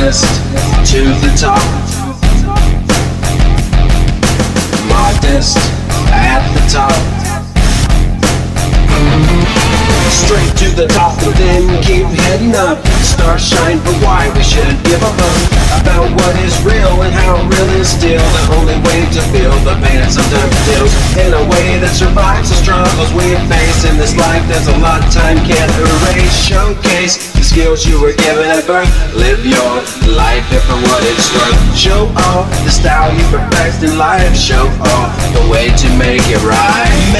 Modest to the top. Modest at the top. Straight to the top and then keep heading up. Stars shine, but why we should give a fuck about what is real and how real is still the only way to feel the pain that sometimes deals in a way that survives the struggles we face in this life. There's a lot time can't erase. Showcase the skills you were given at birth. Live your life here for what it's worth. Show off the style you perfect in life. Show off the way to make it right.